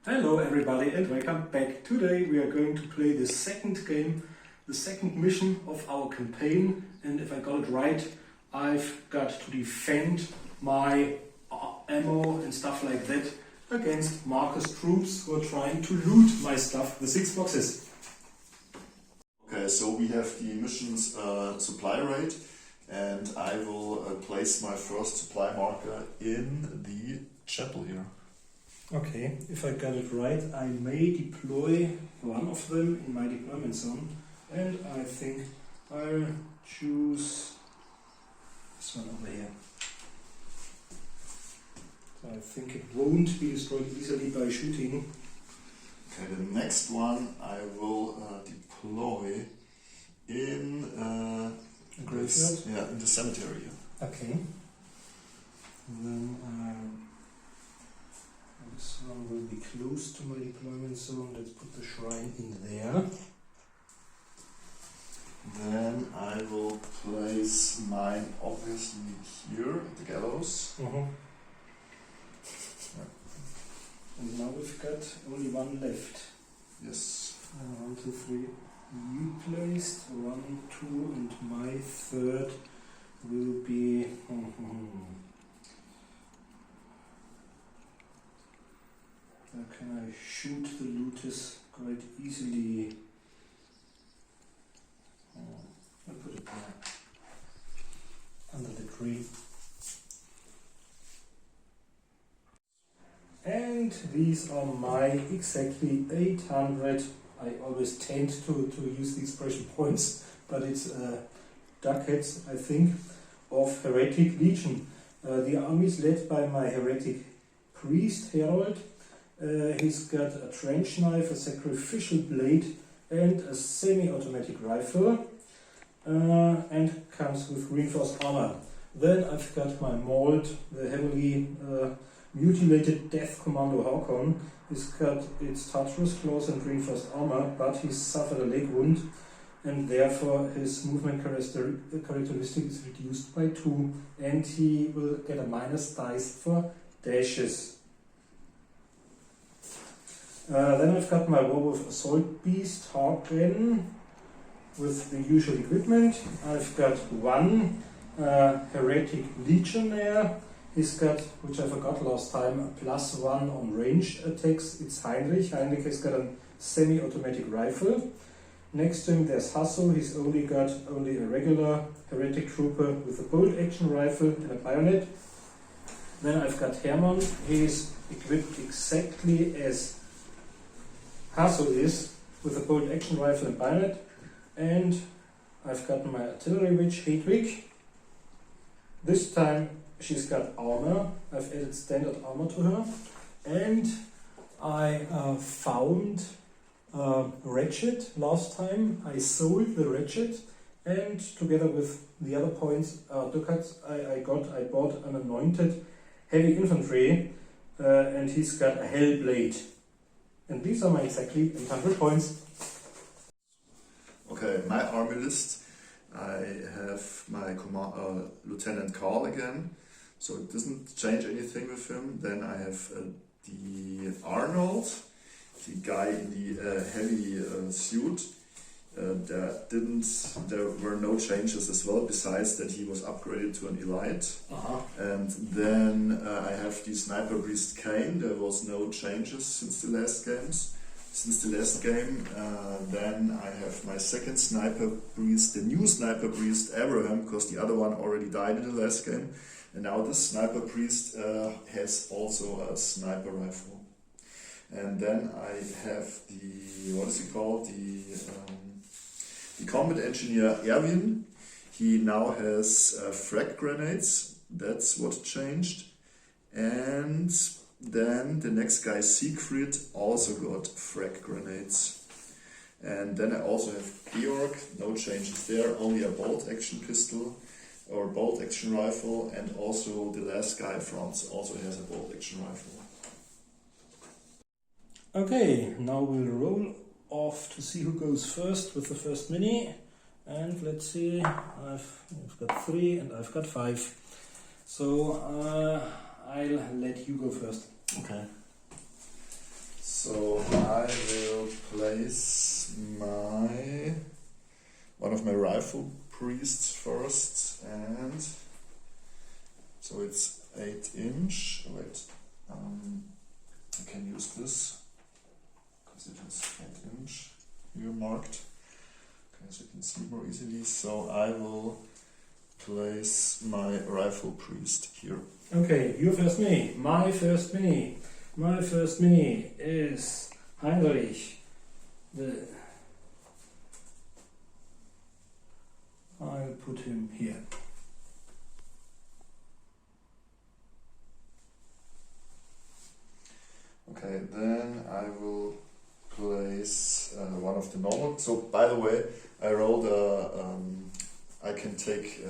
Hello everybody and welcome back. Today we are going to play the second game, the second mission of our campaign, and if I got it right, I've got to defend my ammo and stuff like that against Marcus troops who are trying to loot my stuff, the 6 boxes. Okay, so we have the mission's supply rate, and I will place my first supply marker in the chapel here. Okay, if I got it right, I may deploy one of them in my deployment zone, and I think I'll choose this one over here. So I think it won't be destroyed easily by shooting. Okay, the next one I will deploy in a graveyard? Yeah, in the cemetery. Okay. Then this one will be close to my deployment zone. Let's put the shrine in there. Then I will place mine obviously here at the gallows. And now we've got only one left. Yes. 1, 2, 3. You placed 1, 2, and my third will be. Can I shoot the looters quite easily? I'll put it there, under the tree. And these are my exactly 800. I always tend to use the expression points, but it's ducats, I think, of Heretic Legion. The army is led by my Heretic priest, Harold. He's got a trench knife, a sacrificial blade, and a semi-automatic rifle, and comes with reinforced armor. Then I've got my Mauled, the heavily mutilated Death Commando Haakon. He's got its Tartarus claws and reinforced armor, but he's suffered a leg wound, and therefore his movement characteristic is reduced by 2, and he will get a minus dice for dashes. Then I've got my Werewolf Assault Beast, Hagen, with the usual equipment. I've got one Heretic Legionnaire. He's got, which I forgot last time, a +1 on ranged attacks. It's Heinrich. Heinrich has got a semi-automatic rifle. Next to him there's Hasso. He's only got a regular Heretic trooper with a bolt action rifle and a bayonet. Then I've got Hermann. He's equipped exactly as Hasso is, with a bolt action rifle and bayonet. And I've got my artillery witch, Hedwig. This time she's got armor. I've added standard armor to her. And I found Ratchet last time. I sold the Ratchet, and together with the other points, ducats, I bought an anointed heavy infantry, and he's got a Hellblade. And these are my exactly 800 points. Okay, my army list. I have my Lieutenant Carl again, so it doesn't change anything with him. Then I have the Arnold, the guy in the heavy suit. There were no changes as well, besides that he was upgraded to an elite. And then I have the Sniper Priest Kane. There was no changes since the last game. Then I have my second Sniper Priest, the new Sniper Priest Abraham, because the other one already died in the last game. And now this Sniper Priest has also a sniper rifle. And then I have the, what is he called? The Combat Engineer Erwin. He now has frag grenades. That's what changed. And then the next guy, Siegfried, also got frag grenades. And then I also have Georg. No changes there. Only a bolt action pistol or bolt action rifle. And also the last guy, Franz, also has a bolt action rifle. Okay, now we'll roll off to see who goes first with the first mini. And let's see, I've got 3 and I've got 5. So I'll let you go first. Okay. So I will place one of my rifle priests first, and so it's 8-inch. Wait, I can use this because it is 8-inch here marked. Okay, so you can see more easily. So I will place my rifle priest here. Okay, your first mini. My first mini. My first mini is Heinrich. I'll put him here. Okay, then I will place one of the normal. So by the way, I rolled I can take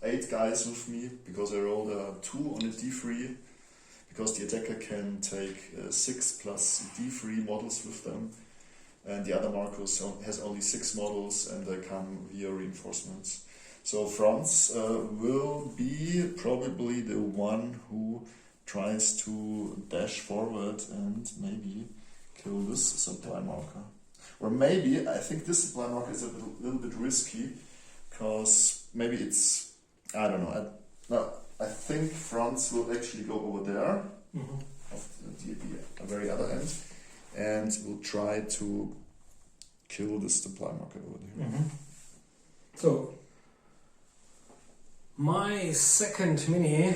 8 guys with me because I rolled a 2 on a D3, because the attacker can take 6 plus D3 models with them, and the other Marcus has only 6 models and they come via reinforcements. So Franz will be probably the one who tries to dash forward and maybe kill this supply marker. Or maybe, I think this supply marker is a little bit risky, because maybe it's, I don't know, I think Franz will actually go over there, of the very other end, and will try to kill the supply marker over there. So, my second mini,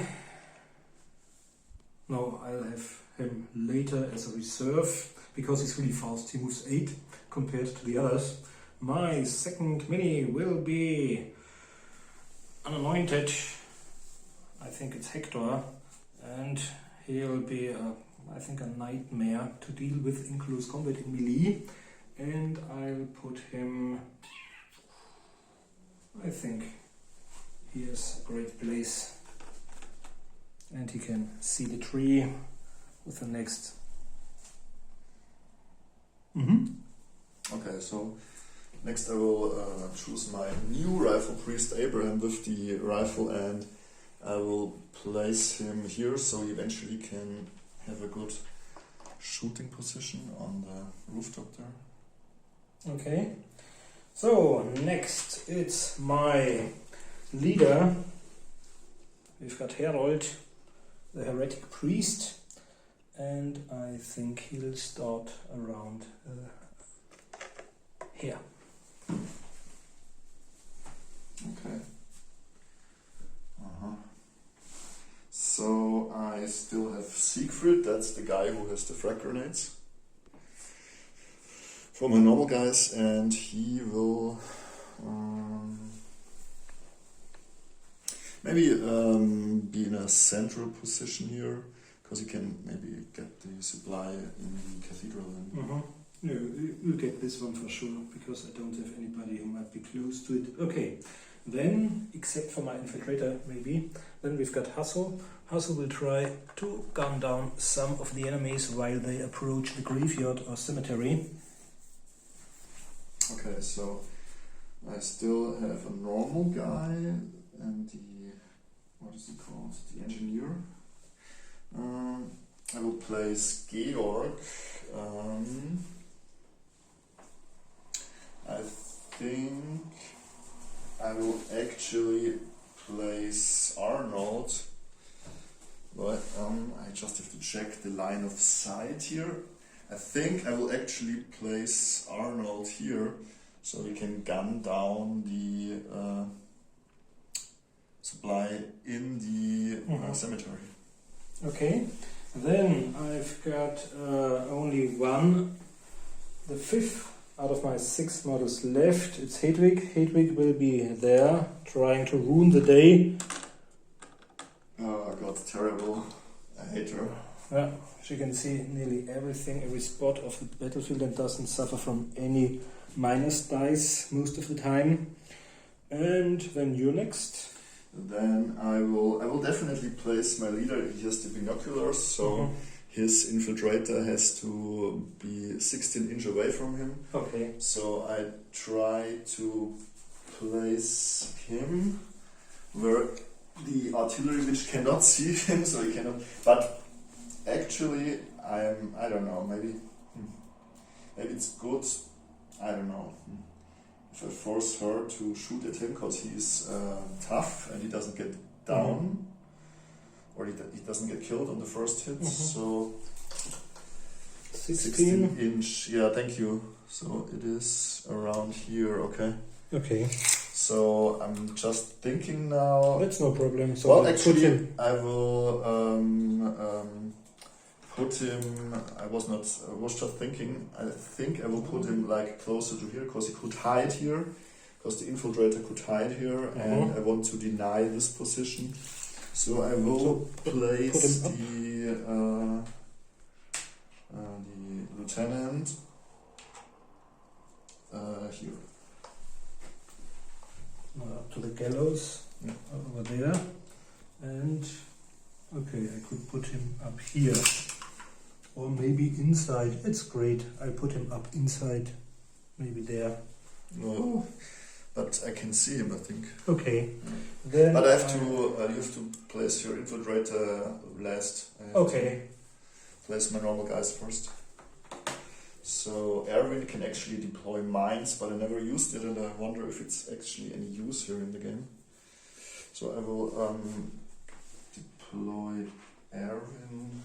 no, I'll have him later as a reserve, because he's really fast. He moves 8 compared to the others. My second mini will be an anointed, I think it's Hector, and he'll be, I think, a nightmare to deal with in close combat in melee. And I'll put him, I think, here's a great place. And he can see the tree with the next. Okay, so next I will choose my new rifle priest Abraham with the rifle, and I will place him here so he eventually can have a good shooting position on the rooftop there. Okay, so next it's my leader. We've got Harold, the heretic priest, and I think he'll start around here. Okay. So I still have Siegfried, that's the guy who has the frag grenades, for my normal guys, and he will maybe be in a central position here, because he can maybe get the supply in the cathedral then. No, you'll get this one for sure, because I don't have anybody who might be close to it. Okay, then, except for my infiltrator maybe, then we've got Hustle. Hustle will try to gun down some of the enemies while they approach the graveyard or cemetery. Okay, so I still have a normal guy and the, what is he called, the engineer. I will place Georg. I think I will actually place Arnold, but I just have to check the line of sight here. I think I will actually place Arnold here so we can gun down the supply in the cemetery. Okay, then I've got only one, the 5th out of my 6 models left. It's Hedwig. Hedwig will be there trying to ruin the day. Oh god, terrible. I hate her. Yeah, she can see nearly everything, every spot of the battlefield, and doesn't suffer from any minus dice most of the time. And then you're next. Then I will definitely place my leader. He has the binoculars, so his infiltrator has to be 16 inches away from him. Okay. So I try to place him where the artillery which cannot see him, so he cannot. But actually, I don't know, maybe it's good, I don't know, if I force her to shoot at him because he's tough and he doesn't get down, or he doesn't get killed on the first hit, so 16 inch, yeah, thank you. So it is around here, okay. Okay. So I'm just thinking now. That's no problem. So well, actually, I will put him. I was just thinking. I think I will put him like closer to here because he could hide here, because the infiltrator could hide here, and I want to deny this position. So I will place the lieutenant here. Up to the gallows over there, and okay, I could put him up here, or maybe inside. It's great. I put him up inside, maybe there. No, but I can see him, I think. Okay. Then but I have to. You have to place your infiltrator last. Okay. Place my normal guys first. So Erwin can actually deploy mines, but I never used it, and I wonder if it's actually any use here in the game. So I will deploy Erwin.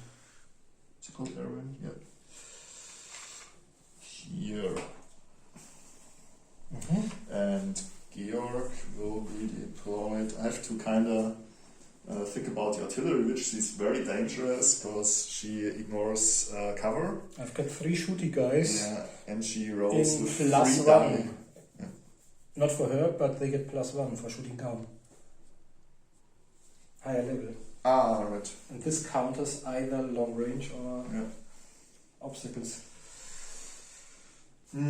Is it called Erwin? Yeah. Here. And Georg will be deployed. I have to kind of think about the artillery, which is very dangerous because she ignores cover. I've got 3 shooty guys. Yeah, and she rolls in with +1. Yeah. Not for her, but they get +1 for shooting down. Higher level. Ah, right. And this counters either long range or obstacles. I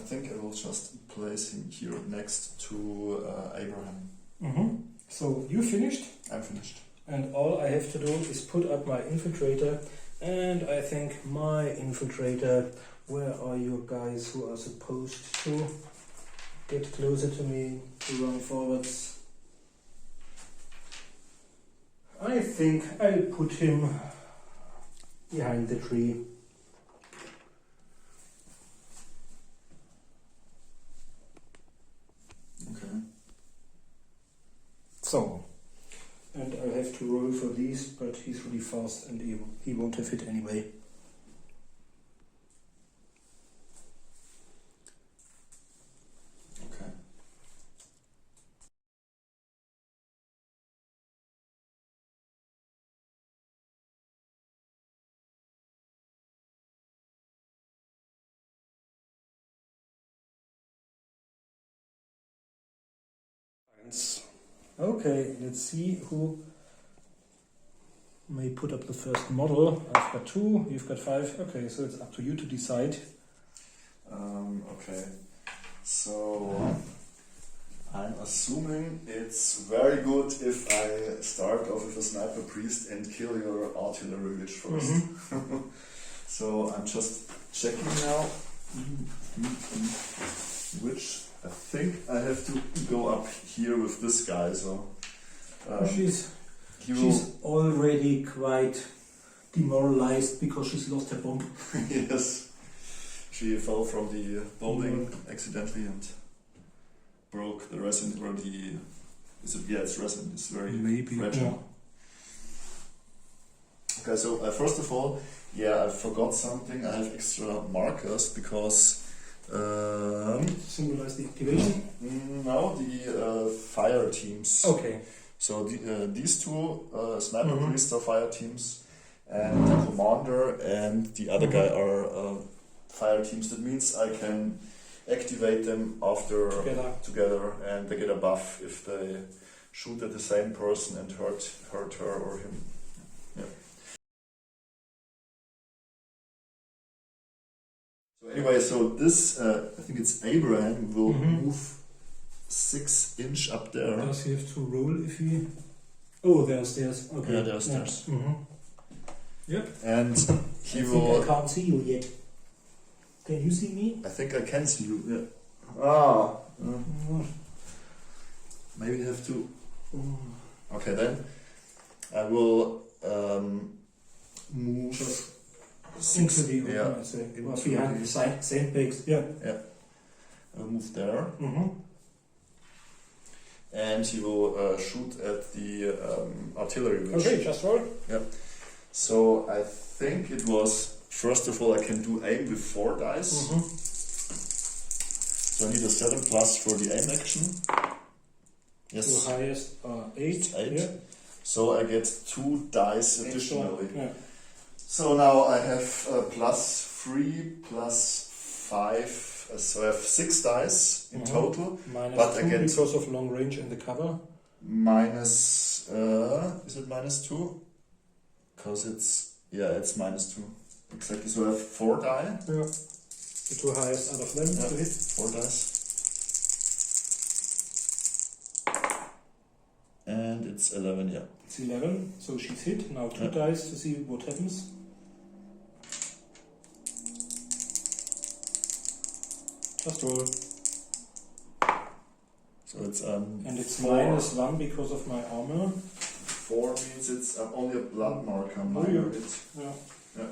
think I will just place him here next to Abraham. So you finished? I'm finished. And all I have to do is put up my infiltrator, and I think my infiltrator, where are your guys who are supposed to get closer to me, to run forwards? I think I'll put him behind the tree. Okay. So, and I have to roll for these, but he's really fast and he won't have hit anyway. Okay. Okay, let's see who may put up the first model. I've got 2, you've got 5. Okay, so it's up to you to decide. Okay, so I'm assuming it's very good if I start off with a sniper priest and kill your artillery witch first. So I'm just checking now which I think I have to go up here with this guy. So she's already quite demoralized because she's lost her bomb. Yes, she fell from the building accidentally and broke the resin, or the it's resin. It's very fragile. Okay, so first of all, I forgot something. I have extra markers because. Symbolize the activation? No, the fire teams. Okay. So these 2 sniper priests are fire teams, and the commander and the other guy are fire teams. That means I can activate them after together, and they get a buff if they shoot at the same person and hurt her or him. Yeah. So anyway, so this I think it's Abraham will move 6 inch up there. Does he have to roll if he? Oh, there are stairs. Okay. Yeah, there are stairs. Yep. And he I can't see you yet. Can you see me? I think I can see you. Yeah. Maybe you have to. Okay, then I will move just into the open, I say. Or behind the sandbags. Yeah. Yeah. I'll move there. Mm-hmm. And he will shoot at the artillery. Okay, just roll. Yeah. So I think it was, first of all, I can do aim with 4 dice. Mm-hmm. So I need a 7 plus for the aim action. Yes. The highest 8. 8. Yeah. So I get 2 dice additionally. Yeah. So now I have plus 3 plus 5. So I have 6 dice in total. Minus but 2 I get because of long range and the cover. Minus, is it minus 2? Because it's minus 2. Exactly, so I have 4 die. Yeah. The 2 highest out of them to hit. 4 dice. And it's 11, yeah. It's 11, so she's hit. Now 2 dice to see what happens. Just roll. So it's and it's 4. minus 1 because of my armor. 4 means it's only a blood marker. Yeah. Yeah.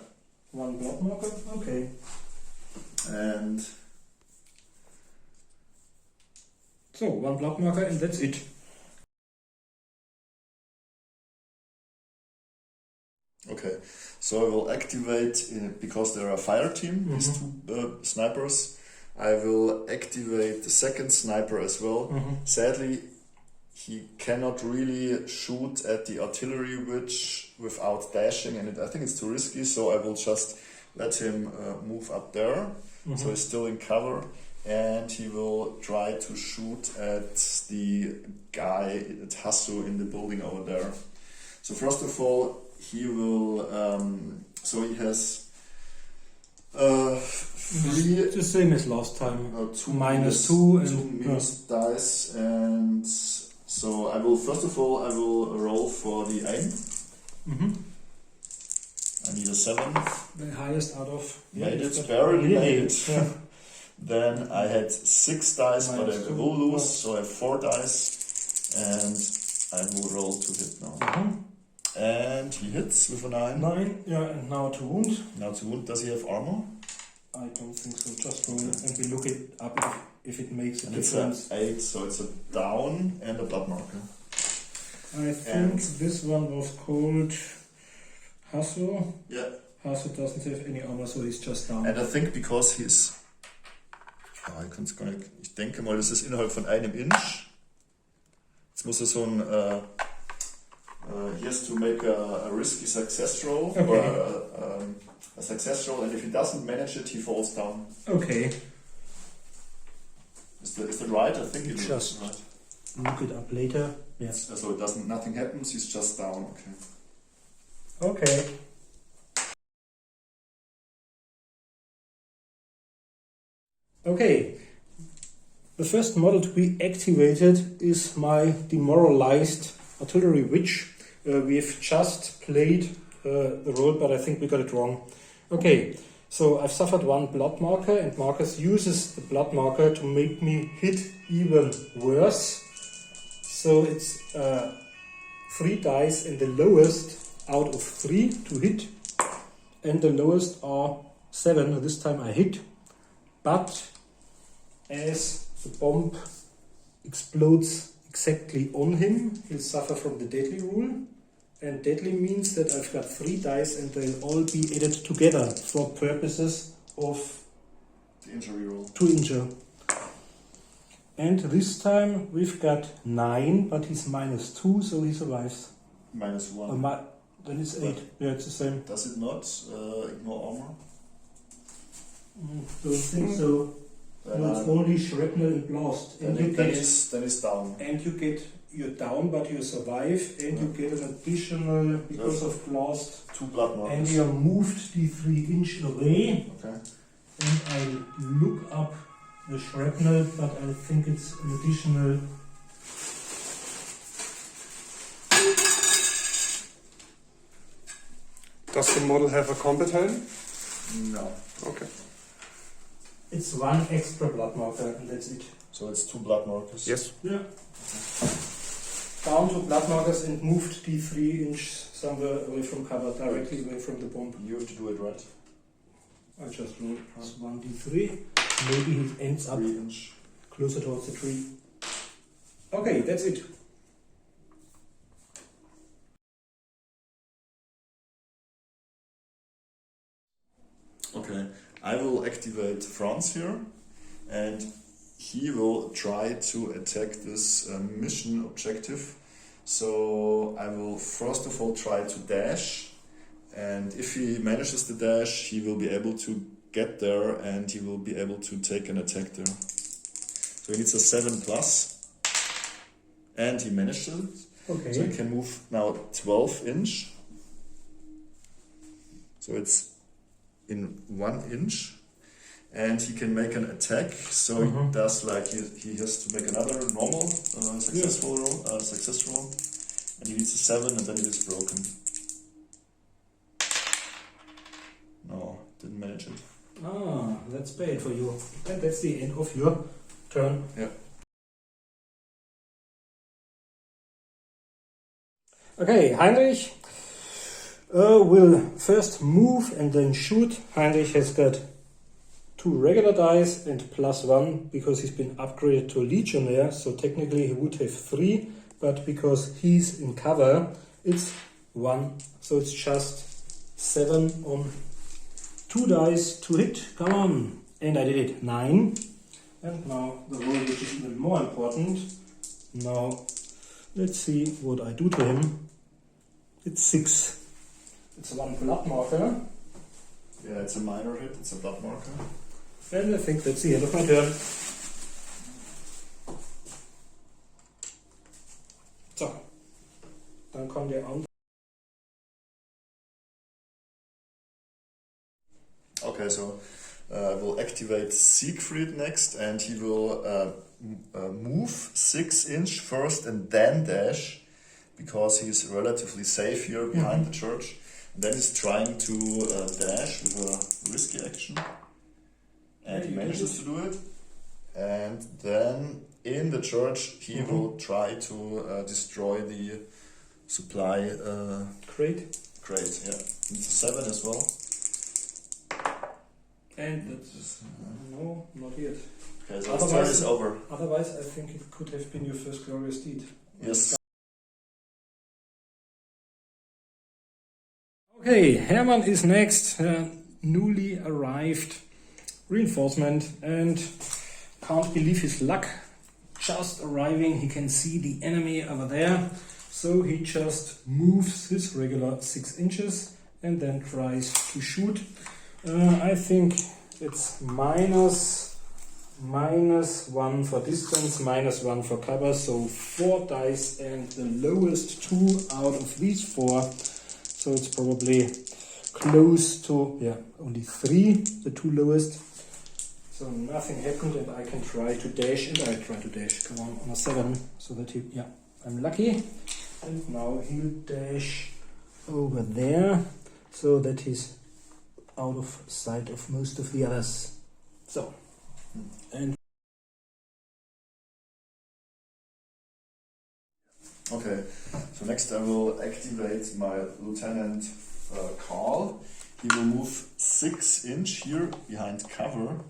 1 blood marker. Okay. And so 1 blood marker, and that's it. okay, so I will activate because there are a fire team. These 2 snipers. I will activate the second sniper as well. Sadly, he cannot really shoot at the artillery witch without dashing, and I think it's too risky, so I will just let him move up there. So he's still in cover, and he will try to shoot at the guy at Hasu in the building over there. So first of all, he will, so he has 3, the same as last time. 2 minus 2 and 2 minus dice, and so I will first of all roll for the aim. I need a 7. The highest out of Made it, barely made it. Yeah. Then I had 6 dice, but I -2. will lose, so I have 4 dice, and I will roll to hit now. And he hits with a 9. 9, yeah, and now to wound. Now to wound. Does he have armor? I don't think so. Just roll, and we look it up if it makes a And difference. it's a 8, so it's a down and a blood marker. I think this one was called Hasso. Yeah. Hasso doesn't have any armor, so he's just down. And I think because he's... ich denke mal, das ist innerhalb von einem Inch. Jetzt muss er so ein... he has to make a risky success roll. Okay. Or a success roll, and if he doesn't manage it, he falls down. Okay. Is that right? I think it is Just right. look it up later. Yes. So nothing happens, he's just down. Okay. Okay. Okay. The first model to be activated is my demoralized artillery witch. We've just played the role, but I think we got it wrong. Okay, so I've suffered 1 blood marker, and Marcus uses the blood marker to make me hit even worse. So it's 3 dice and the lowest out of 3 to hit, and the lowest are 7. This time I hit, but as the bomb explodes exactly on him, he'll suffer from the deadly rule. And deadly means that I've got 3 dice and they'll all be added together for purposes of The injury roll. to injure. And this time we've got 9, but he's -2, so he survives. -1. Then it's 8. Yeah, it's the same. Does it not ignore armor? Don't think so. No, it's only shrapnel and blast. And Then he's down. And you're down, but you survive, and you get an additional, because of blast, 2 blood markers. and you're moved the 3 inch away. Okay. And I look up the shrapnel, but I think it's an additional. Does the model have a combat helm? No. Okay. It's 1 extra blood marker, and that's it. So it's 2 blood markers. Yes. Yeah. down to blood markers and moved the 3 inch somewhere away from cover, directly away from the bomb. You have to do it right. I just roll plus 1d3. Maybe he ends up 3 inch. closer towards the tree. Okay, that's it. Okay, I will activate Franz here, and he will try to attack this mission objective. So I will first of all try to dash, and if he manages to dash, he will be able to get there and he will be able to take an attack there. So he needs a 7+, and he managed it. Okay. So he can move now 12 inch. So it's in 1 inch, and he can make an attack. So he does like he has to make another normal successful roll, success roll, and he needs a 7, and then it is broken. No, didn't manage it. Ah, that's bad for you. And that's the end of your turn. Yeah. Okay, Heinrich will first move and then shoot. Heinrich has got 2 regular dice and +1 because he's been upgraded to a Legionnaire, so technically he would have 3, but because he's in cover, it's 1, so it's just 7 on 2 dice to hit. Come on! And I did it, 9. And now the roll, which is even more important. Now, let's see what I do to him. It's 6. It's 1 blood marker. Yeah, it's a minor hit, it's a blood marker. And I think that's the end of my turn. So, dann kommt der an. Okay, so I will activate Siegfried next, and he will move 6 inch first and then dash, because he's relatively safe here behind the church. And then he's trying to dash with a risky action, and he manages to do it. And then in the church he will try to destroy the supply Crate. Yeah, it's a 7 as well. And that's no, not yet. Okay, so the turn is over. Otherwise, I think it could have been your first glorious deed. Yes. Okay, Hermann is next. Newly arrived reinforcement, and can't believe his luck. Just arriving, he can see the enemy over there, so he just moves his regular 6 inches and then tries to shoot. I think it's -1 for distance, -1 for cover, so 4 dice and the lowest 2 out of these 4. So it's probably close to, only 3, the 2 lowest. So nothing happened, and I can try to dash, and I try to dash. Come on a 7, so that I'm lucky. And now he'll dash over there, so that he's out of sight of most of the others. So, and okay, so next I will activate my Lieutenant Karl. He will move 6 inch here behind cover,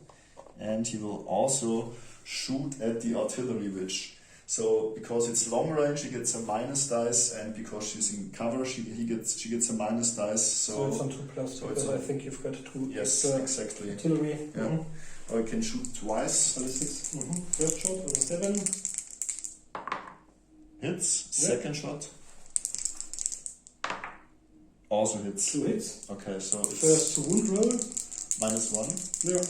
and he will also shoot at the artillery witch. So because it's long range, he gets a minus dice, and because she's in cover, she gets a minus dice. So it's on 2+, so because I think you've got 2 yes, exactly. artillery. Yeah. Or you can shoot twice. So 6. First shot over 7. Hits. Second shot. Also hits. 2 hits. Okay, so it's First to wound roll. -1. Yeah.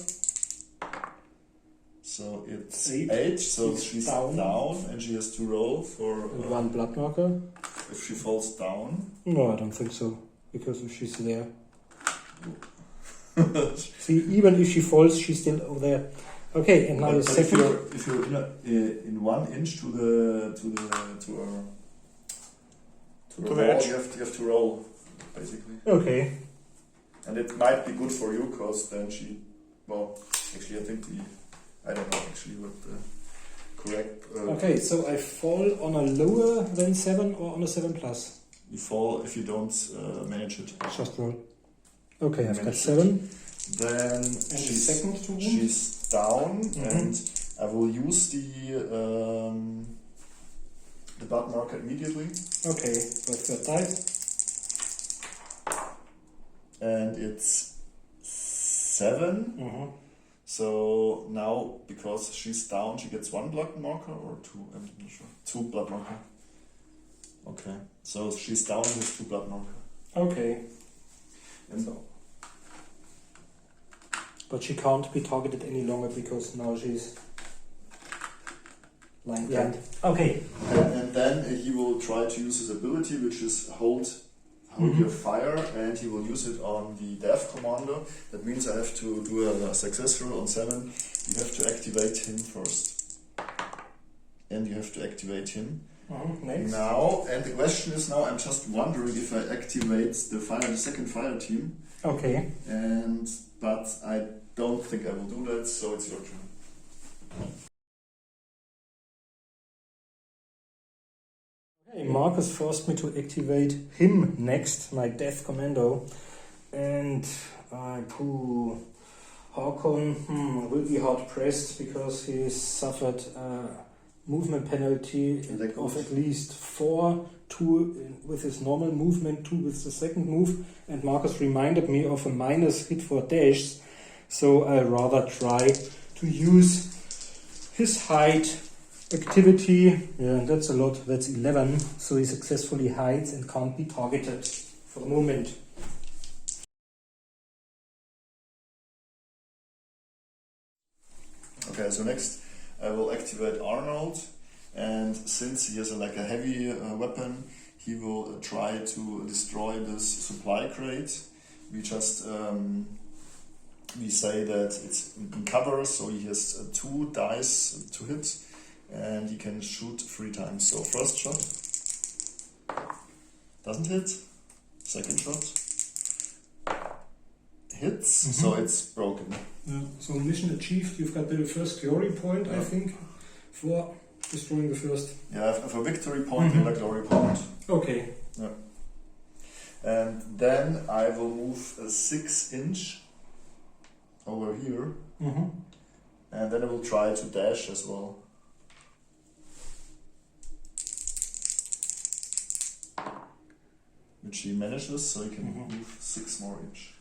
So it's 8. 8, so She's she's down. down, and she has to roll for And 1 blood marker. if she falls down. No, I don't think so, because if she's there. See, even if she falls, she's still over there. Okay, and now the But second. if you're in 1 inch to her the wall, edge. you have to roll basically, Okay. and it might be good for you because then she, actually I think I don't know actually what the correct. Okay, so I fall on a lower than 7 or on a 7 plus? You fall if you don't manage it. Just roll. Okay, I've got Manage 7. Then And second to wound? she's down, and I will use the blood marker immediately. Okay, so I've got died. And it's 7. So now, because she's down, she gets 1 blood marker or 2. I'm not sure. 2 blood marker. Okay, so she's down and has 2 blood marker. Okay. And So. But she can't be targeted any longer because now she's lying behind. Okay. and then he will try to use his ability, which is hold your fire, and he will use it on the death commander. That means I have to do a success roll on 7. You have to activate him first. And you have to activate him. Next. Now, and the question is now, I'm just wondering if I activate the second fire team. Okay. But I don't think I will do that, so it's your turn. Okay, Marcus forced me to activate him next, my death commando. And Håkon will be hard pressed because he suffered a movement penalty of at least 4, 2 with his normal movement, 2 with the second move, and Marcus reminded me of a minus hit for dash, so I rather try to use his height activity. Yeah, that's a lot, that's 11, so he successfully hides and can't be targeted for the moment. Okay, so next I will activate Arnold, and since he has a heavy weapon, he will try to destroy this supply crate. We just we say that it's in cover, so he has 2 dice to hit, and he can shoot 3 times. So first shot doesn't hit, second shot hits, so it's broken. So mission achieved, you've got the first glory point, I think, for destroying the first. Yeah, I have a victory point and a glory point. Okay. Yeah. And then I will move a 6-inch over here, and then I will try to dash as well. Which he manages, so he can move 6 more inch.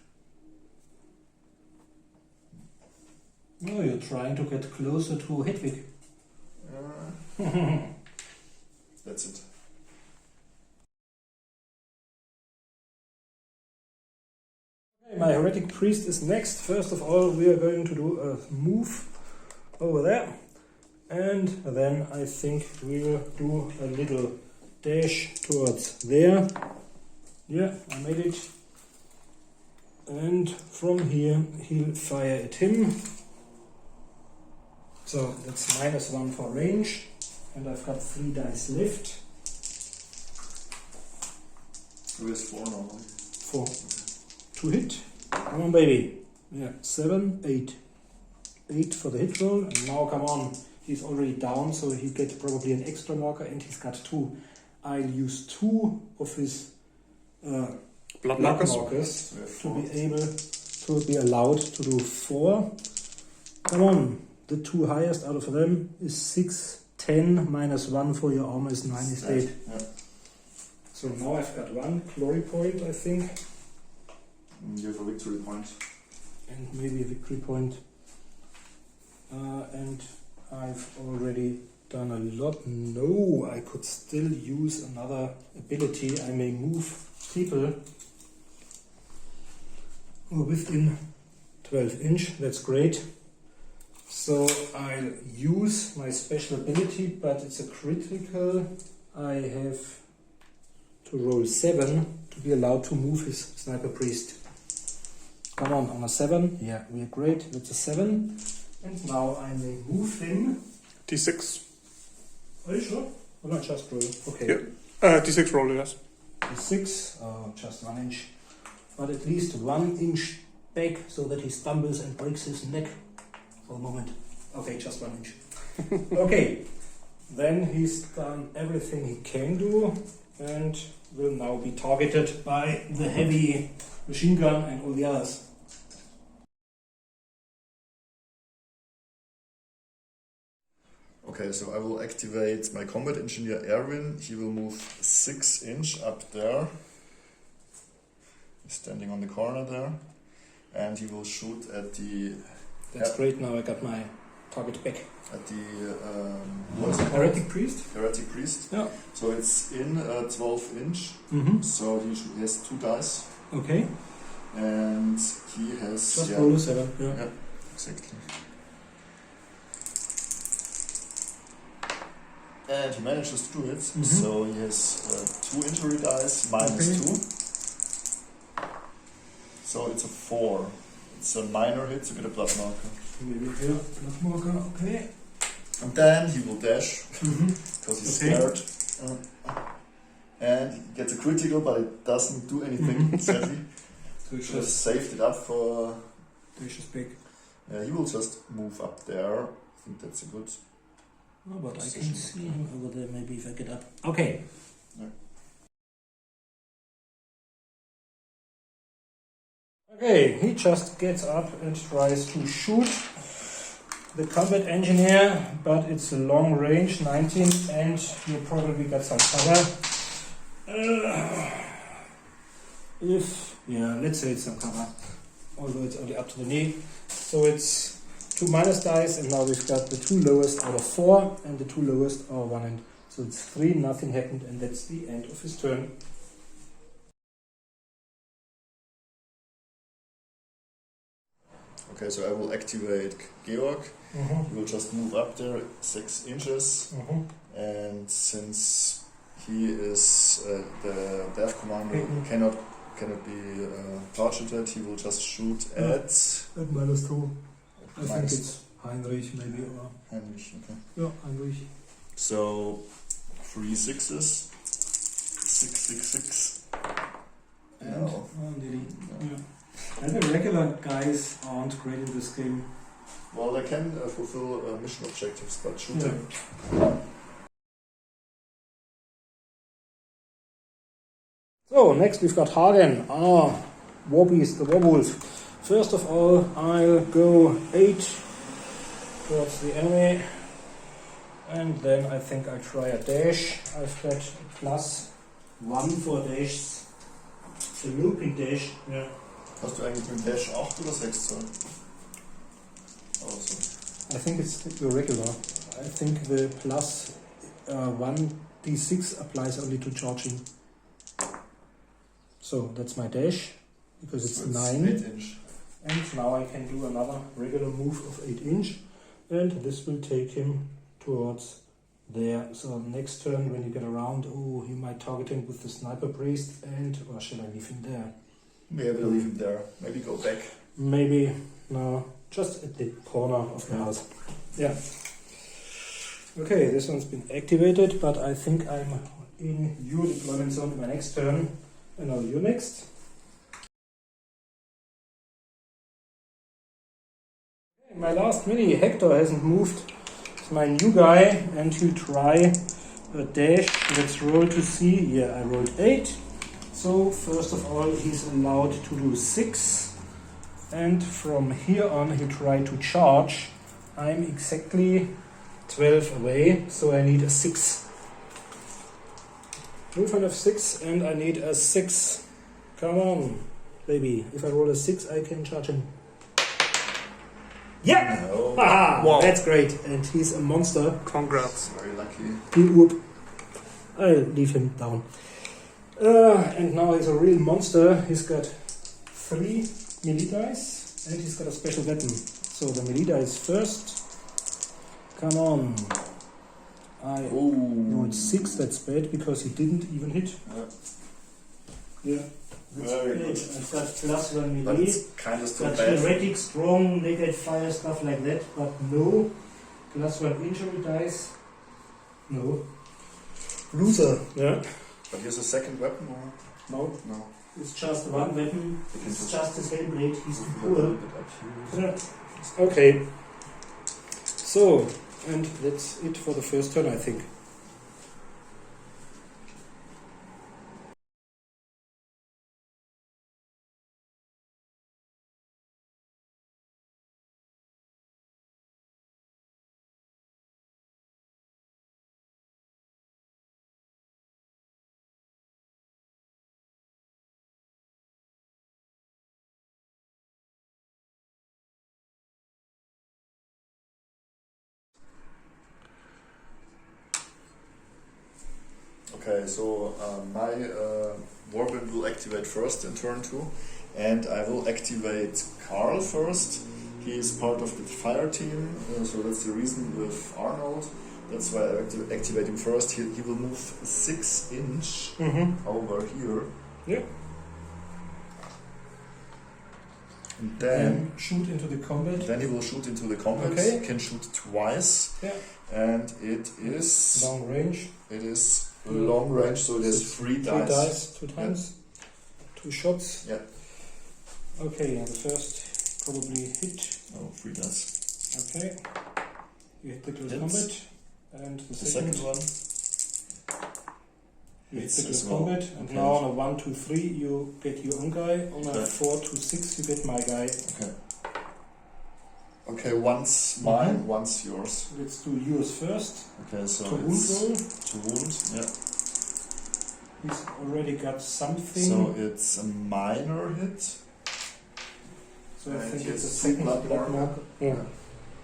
Oh, you're trying to get closer to Hedwig. That's it. Okay, my heretic priest is next. First of all, we are going to do a move over there. And then I think we'll do a little dash towards there. Yeah, I made it. And from here, he'll fire at him. So that's -1 for range, and I've got 3 dice left. Who has 4 normally? 4 to hit. Come on, baby. Yeah, 7, 8. 8 for the hit roll, and now come on. He's already down, so he gets probably an extra marker, and he's got 2. I'll use 2 of his blood markers to be able to be allowed to do 4. Come on. The 2 highest out of them is 6, 10, -1 for your armor is 9 is 8. Yeah. So now I've got 1 glory point, I think. You have a victory point. And maybe a victory point. And I've already done a lot. No, I could still use another ability. I may move people who are within 12 inch. That's great. So I'll use my special ability, but it's a critical. I have to roll 7 to be allowed to move his sniper priest. Come on a 7. Yeah, we're great. That's a 7. And now I may move him. D6. Are you sure? Or not just roll? Okay. Yeah. D6 roll, yes. D6, just 1 inch. But at least 1 inch back so that he stumbles and breaks his neck for the moment. Okay, just 1 inch. Okay, then he's done everything he can do and will now be targeted by the heavy machine gun and all the others. Okay, so I will activate my combat engineer Erwin. He will move 6 inch up there. He's standing on the corner there. And he will shoot at the... That's great, now I got my target back. At the... what is it called? Heretic Priest? Heretic Priest. Yeah. So it's in 12 inch. So he has 2 dice. Okay. And he has... Just roll 7. Yeah, exactly. And he manages to do it, so he has 2 injury dice, -2. So it's a 4. It's a minor hit to get a blood marker. Maybe here, blood marker, okay. And then he will dash, because he's scared. And he gets a critical, but it doesn't do anything, sadly. So he just saved it up for... Dash is big. He will just move up there. I think that's a good... Oh, but I can see him over there, maybe if I get up. Okay. Yeah. Okay, he just gets up and tries to shoot the combat engineer, but it's a long range, 19, and you probably got some cover. Let's say it's some cover, although it's only up to the knee. So it's 2 minus dice, and now we've got the 2 lowest out of 4, and the 2 lowest are 1 and so it's 3, nothing happened, and that's the end of his turn. Okay, so I will activate Georg. He will just move up there 6 inches, and since he is the death commander, cannot be targeted, he will just shoot at -2. I think it's Heinrich, maybe, or... Heinrich, okay. Yeah, Heinrich. So, 3 6s. 6, 6, 6. And, No. Yeah. And the regular guys aren't great in this game. Well, they can fulfill mission objectives, but shooting... So, next we've got Hagen. Warbeast, the werewolf. First of all, I'll go 8 towards the enemy, and then I think I'll try a dash. I've got +1 for dash. The looping dash. Yeah. Hast du eigentlich mit Dash 8 oder 6 Zoll? Oh, sorry. I think it's the regular. I think the +1d6 applies only to charging. So that's my dash, because it's 9. 8 inch. And now I can do another regular move of 8 inch, and this will take him towards there. So next turn when you get around, he might target him with the sniper priest, or shall I leave him there? Maybe I'll leave him there. Maybe go back. Maybe, no, just at the corner of the house. Yeah. Okay, this one's been activated, but I think I'm in your deployment zone in my next turn. And now you next. My last mini, Hector, hasn't moved. It's my new guy, and he'll try a dash. Let's roll to see. Yeah, I rolled 8. So first of all, he's allowed to do 6. And from here on, he'll try to charge. I'm exactly 12 away, so I need a 6. Movement of 6, and I need a 6. Come on, baby. If I roll a 6, I can charge him. Yeah! No. Haha, Wow. that's great. And he's a monster. Congrats. Very lucky. Whoop. I'll leave him down. And now he's a real monster. He's got 3 melee dice, and he's got a special weapon. So the melee dice first. Come on. I rolled 6, that's bad, because he didn't even hit. Yeah. That's Very great. good. I've got +1 But melee. it's kind of still Got bad. Heretic, strong, negate fire, stuff like that, but no. +1 injury dice. No. Loser. Yeah. But here's a second weapon, or? No. No. It's just 1 weapon. It's just his hellblade. He's too Put a poor. little bit up here. Yeah. Okay. So, And that's it for the first turn, I think. Okay, so my Warband will activate first in turn 2, and I will activate Carl first. He is part of the fire team, so that's the reason with Arnold. That's why I activate him first. He will move 6 inch over here. Yeah. And then shoot into the combat. Then he will shoot into the combat. Okay. He can shoot twice. Yeah. And it is long range. It is long range, so it has 3 dice. 3 dice, 2 times. Yeah. 2 shots. Yeah. Okay, and the first probably hit. Oh, 3 dice. Okay. You hit the close combat. And the second one. You hit the close combat. And now on a 1, 2, 3 you get your own guy. On a 4, 2, 6 you get my guy. Okay. Okay, one's mine, one's yours. Let's do yours first. Okay, so to wound roll. To wound, yeah. He's already got something. So it's a minor hit. So I think it's a second blood marker. Yeah.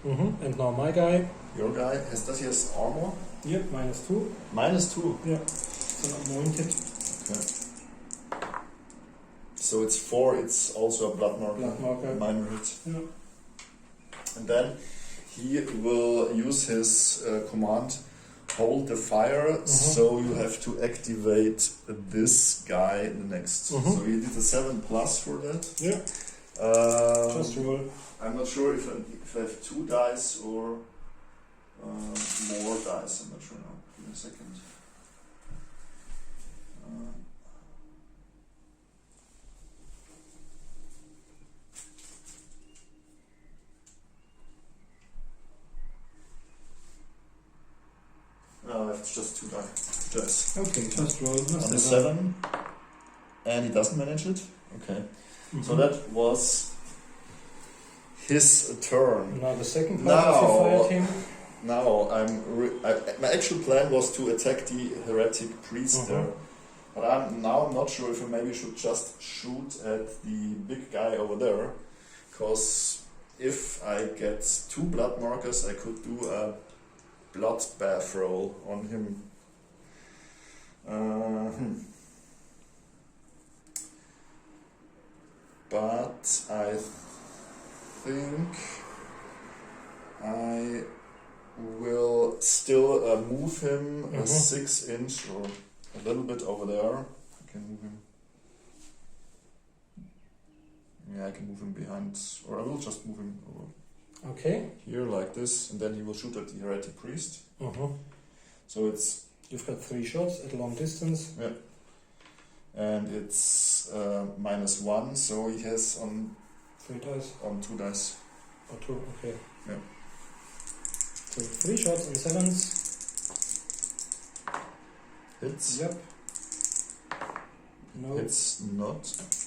And now my guy. Your guy, does he have armor? Yep, -2. -2? Yeah. So anointed. Okay. So it's 4, it's also a blood marker. Blood marker. Minor hit. Yeah. And then he will use his command, hold the fire, so you have to activate this guy in the next. So he did a 7+ for that. Yeah. Just roll. I'm not sure if I have 2 dice or more dice. I'm not sure now. Give me a second. No, it's just 2 dice. Okay, just roll. On a 7, and he doesn't manage it. Okay, so that was his turn. Now the second part of your fire team. Now my actual plan was to attack the heretic priest there, but I'm not sure if I maybe should just shoot at the big guy over there, because if I get 2 blood markers, I could do a bloodbath roll on him. But I think I will still move him a 6 inch or a little bit over there. I can move him. Yeah, I can move him behind, or I will just move him over. Okay. Here, like this, and then he will shoot at the heretic priest. So it's... You've got 3 shots at long distance. Yeah. And it's -1, so he has on 3 dice. On 2 dice. Or 2, okay. Yeah. So 3 shots on 7s. Hits. Yep. No. Hits not.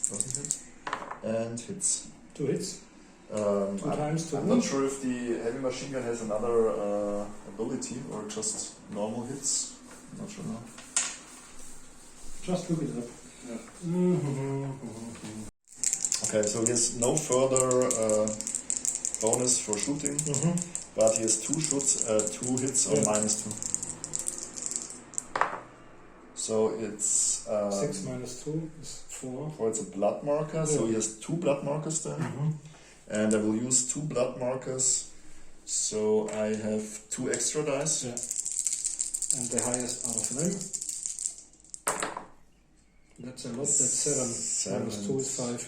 Doesn't hit. And hits. 2 hits. 2 times 2. I'm not sure if the heavy machine gun has another ability or just normal hits. I'm not sure now. Just look it up. Yeah. Okay, so he has no further bonus for shooting, but he has 2 shots, 2 hits on -2. So it's 6 minus 2 is 4. It's a blood marker, so he has 2 blood markers then. And I will use 2 blood markers, so I have 2 extra dice. Yeah. And the highest out of them. That's a lot, that's 7. Minus 2 is 5.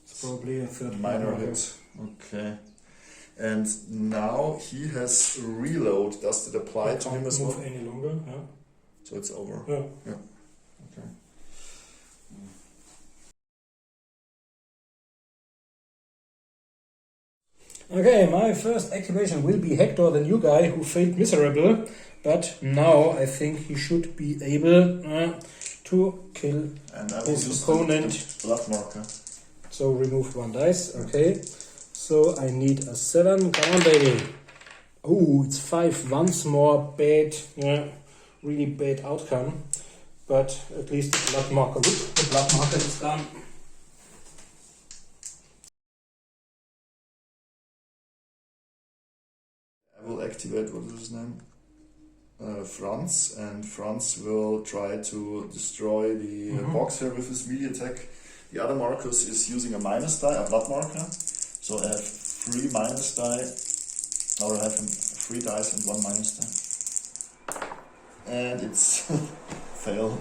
It's probably a third minor hit. Okay. And now he has reload. Does it apply to him as well? Can't move any longer, yeah. So it's over. Yeah. Okay. Okay, my first activation will be Hector, the new guy who failed miserable, but now I think he should be able to kill And I will his use opponent. the blood marker. So remove 1 dice, okay. So I need a 7, come on baby. Oh, it's 5, once more bad, really bad outcome. But at least the blood marker is done. I will activate, what is his name? Franz, and Franz will try to destroy the box here with his melee attack. The other Marcus is using a minus die, a blood marker. So I have 3 minus die, or I have 3 dice and 1 minus die. And it's fail.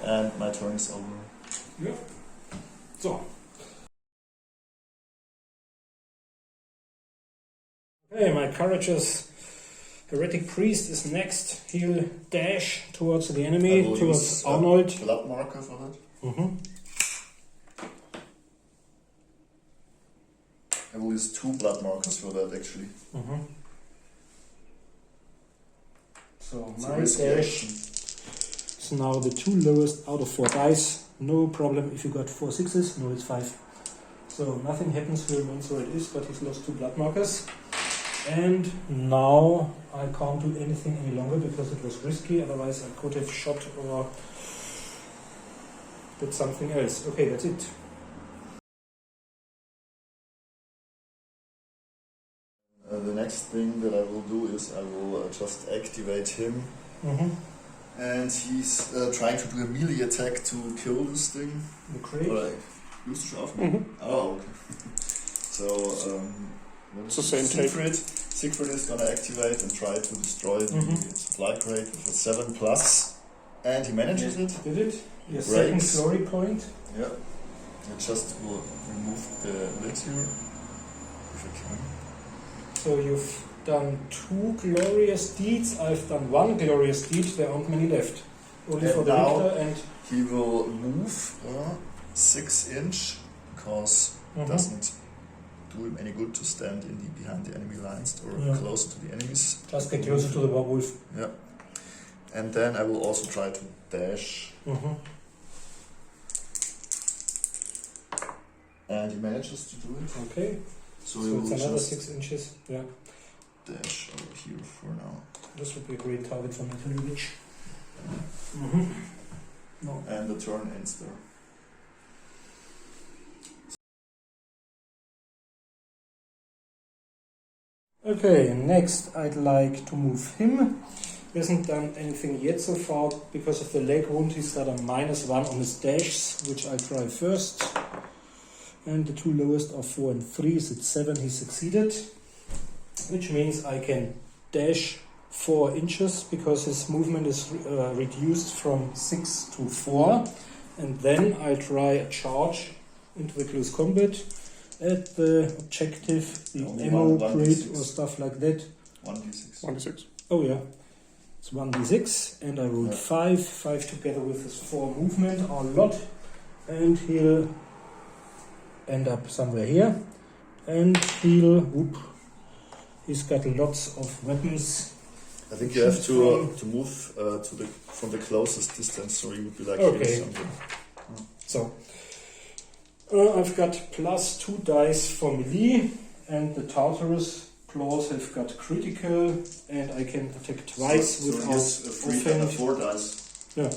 And my turn is over. Yeah. So. Okay, my courageous Heretic Priest is next. He'll dash towards the enemy, I will towards use Arnold. Blood marker for that. I will use 2 blood markers for that actually. So It's a my risky dash action. is now the 2 lowest out of 4 dice. No problem if you got 4 6s. No, it's 5. So nothing happens, he remains where it is, but he's lost 2 blood markers. And now I can't do anything any longer because it was risky, otherwise I could have shot or did something else. Okay, that's it. The next thing that I will do is I will just activate him. And he's trying to do a melee attack to kill this thing. The crate. Right. Used to offen. Oh, okay. So, It's the same take. Siegfried is gonna activate and try to destroy the supply crate with a 7+. And he manages it. Did it? Your It second breaks. glory point. Yeah. I just will remove the lid here. If I can. So you've done 2 glorious deeds. I've done 1 glorious deed. There aren't many left. Only And for the now victor and he will move 6 inch because it doesn't do him any good to stand behind the enemy lines or closer to the enemies. just get closer to the werewolf. Yeah. And then I will also try to dash. And he manages to do it. Okay. So So he it's will another just 6 inches. Yeah. dash over here for now. This would be a great target for Metal Witch. No. And the turn ends there. Okay, next I'd like to move him. He hasn't done anything yet so far. Because of the leg wound, he's got a -1 on his dashes, which I'll try first. And the 2 lowest are 4 and 3, so it's 7, he succeeded. Which means I can dash 4 inches because his movement is reduced from 6 to 4. And then I try a charge into the close combat at the objective, the Only ammo one crate D6. or stuff like that. 1d6. 1d6. Oh yeah, it's 1d6 and I rolled 5. 5 together with his 4 movement are a lot. And he'll end up somewhere here. And he's got lots of weapons. I think you have to move from the closest distance, so you would be like here something. So I've got +2 dice for melee, and the Tartarus claws have got critical, and I can attack twice without 4 dice. Yeah.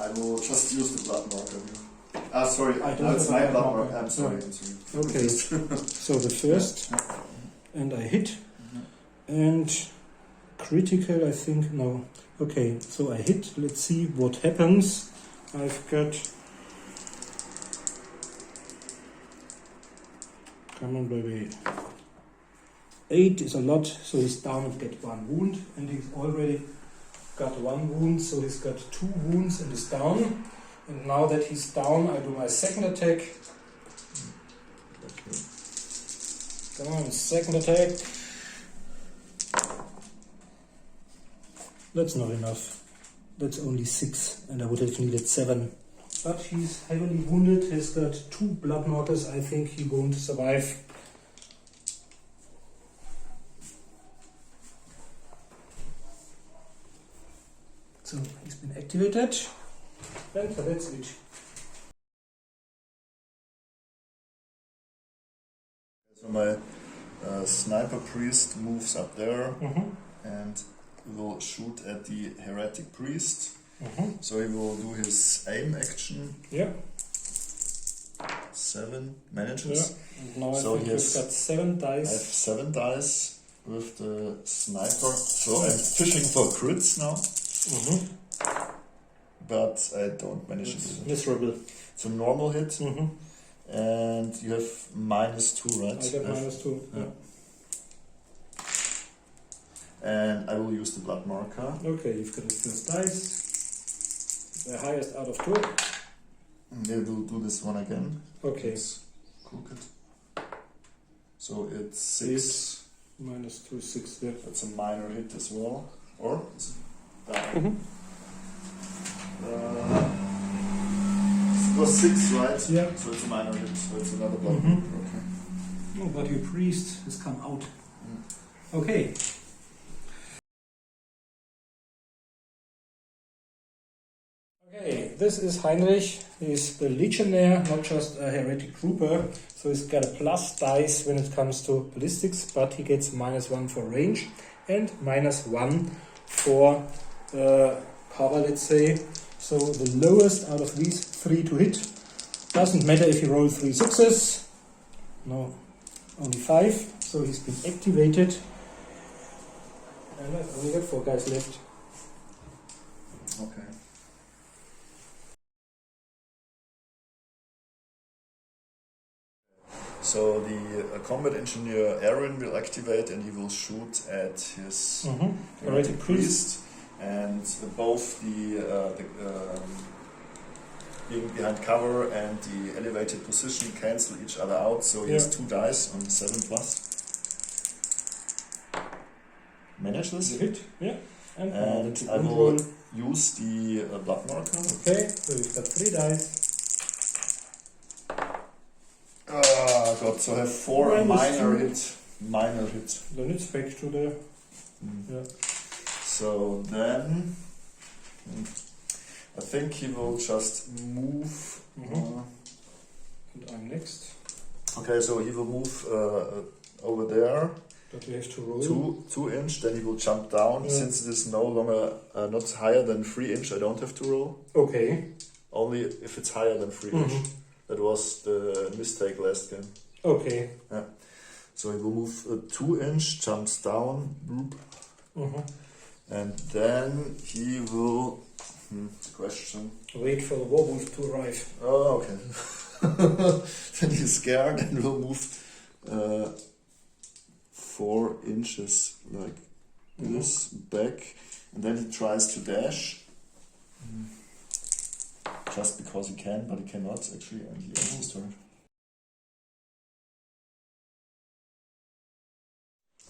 I will just use the blood marker here. Sorry, I don't it's have my a blood marker. marker. I'm sorry. Okay. So the first, and I hit, and critical, I think, no. Okay, so I hit, let's see what happens. I've got, come on baby, 8 is a lot, so he's down and get 1 wound, and he's already got 1 wound, so he's got 2 wounds and is down. And now that he's down, I do my second attack. Come on, second attack. That's not enough. That's only 6, and I would have needed 7. But he's heavily wounded, he's got 2 blood markers. I think he won't survive So he's been activated, and that's it. So my sniper priest moves up there Mm-hmm. and will shoot at the heretic priest. Mm-hmm. So he will do his aim action. Yeah. 7 manages. Yeah. And now So I think we've got 7 I have dice. 7 dice with the sniper. So I'm fishing for crits now, Mm-hmm. but I don't manage It's it. miserable. It's a normal hit, Mm-hmm. and you have -2, right? I got -2. Yeah. And I will use the blood marker. Okay, you've got the first dice. The highest out of 2. And we will do this one again. Okay. It's crooked. So it's 6. -2, 6 there. That's a minor hit as well. Or it's down. Mm-hmm. It was 6, right? Yeah. So it's a minor hit. So it's another blood Mhm. marker. Okay. Oh, but your priest has come out. Mm. Okay. Okay, this is Heinrich. He's the legionnaire, not just a heretic trooper. So he's got a plus dice when it comes to ballistics, but he gets -1 for range and -1 for cover, let's say. So the lowest out of these 3 to hit. Doesn't matter if you roll 3 6s. No, only 5. So he's been activated. And I've only got 4 guys left. Okay. So the combat engineer Aaron will activate and he will shoot at his Heretic priest. and both the being behind cover and the elevated position cancel each other out. So he has 2 dice on 7+. Manage this. You hit, yeah. And I will use the blood marker. Okay, so we've got 3 dice. Ah, God, so I have 4 minor hit. Then it's back to the. Yeah. So then I think he will just move. And I'm next. Okay, so he will move over there. But we have to roll. 2 inch, then he will jump down. Yeah. Since it is no longer not higher than 3 inch, I don't have to roll. Okay. Only if it's higher than 3 inch. That was the mistake last game. Okay. Yeah. So he will move 2 inch, jumps down, boop, and then he will. The question. Wait for the werewolf to arrive. Oh, okay. Then he's scared and will move 4 inches like this back, and then he tries to dash. Just because he can, but he cannot actually, and he ends his turn.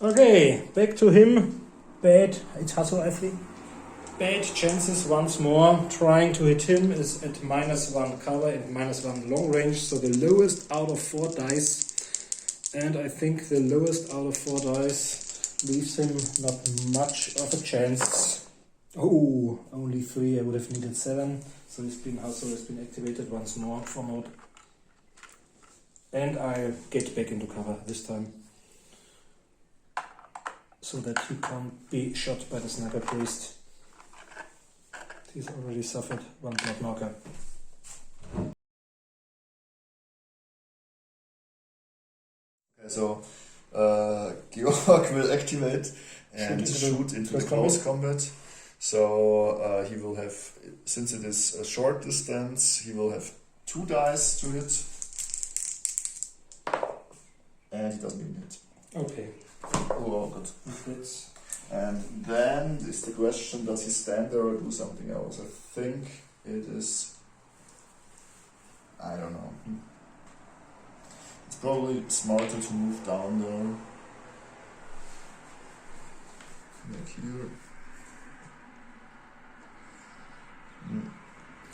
Okay, back to him. Bad. It's Hasso, I think. Bad chances once more. Trying to hit him is at -1 cover and -1 long range, so the lowest out of 4 dice. And I think the lowest out of 4 dice leaves him not much of a chance. Oh, only 3. I would have needed 7. So Hasso has been activated once more for mode. And I get back into cover this time, so that he can't be shot by the sniper priest. He's already suffered 1 blood marker. Okay, so Georg will activate and shoot into the close combat. So he will have, since it is a short distance, he will have 2 dice to hit. And he doesn't even hit. Okay. Oh, good. That's And then is the question, does he stand there or do something else? I think it is, I don't know. It's probably smarter to move down there. Like here.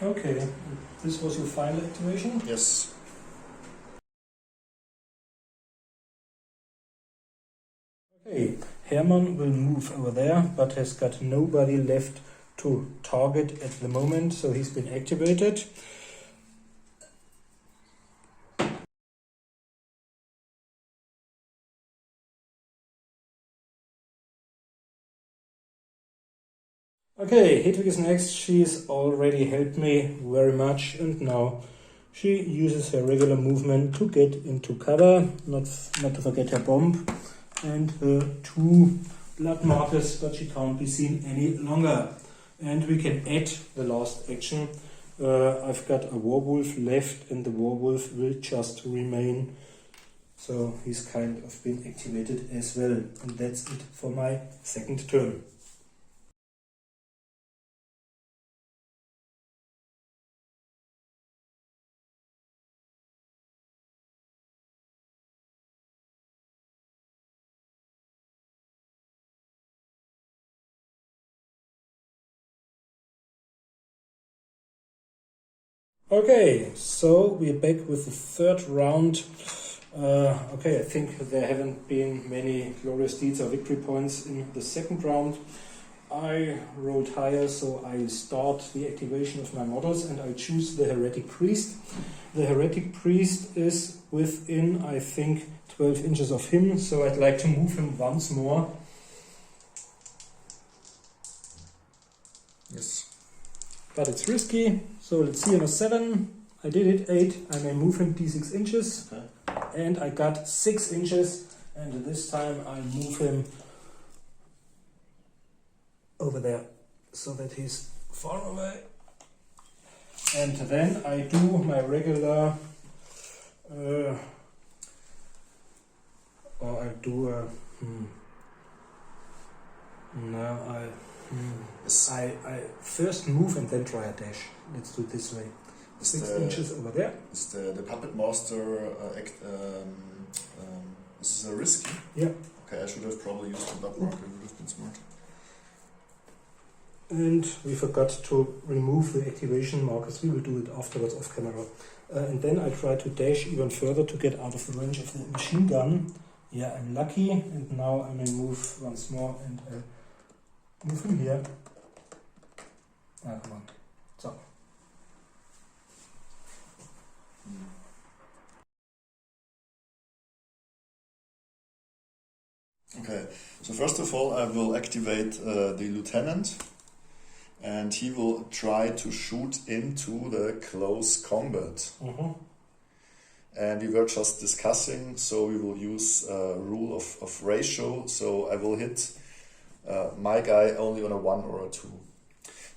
okay. This was your final activation? Yes. Okay. Hermann will move over there, but has got nobody left to target at the moment, so he's been activated. Okay, Heretic is next. She's already helped me very much, and now she uses her regular movement to get into cover, not to forget her bomb and her 2 blood markers, but she can't be seen any longer. And we can add the last action. I've got a werewolf left, and the werewolf will just remain. So he's kind of been activated as well. And that's it for my second turn. Okay, so we're back with the third round. Okay, I think there haven't been many glorious deeds or victory points in the second round. I rolled higher, so I start the activation of my models and I choose the Heretic Priest. The Heretic Priest is within, I think, 12 inches of him, so I'd like to move him once more. Yes. But it's risky, so let's see on a 7. I did it, 8. I may move him d6 inches. Okay. And I got 6 inches, and this time I move him over there so that he's far away. And then I do my regular, I first move and then try a dash. Let's do it this way. 6 inches over there. Is the puppet master is a risky? Yeah. Okay, I should have probably used the blood marker. It would have been smart. And we forgot to remove the activation markers. We will do it afterwards off camera. And then I try to dash even further to get out of the range of the machine gun. Yeah, I'm lucky. And now I may move once more and move him here. Ah, come on. So. Okay, so first of all I will activate the lieutenant, and he will try to shoot into the close combat. And we were just discussing, so we will use rule of ratio, so I will hit my guy only on a 1 or a 2.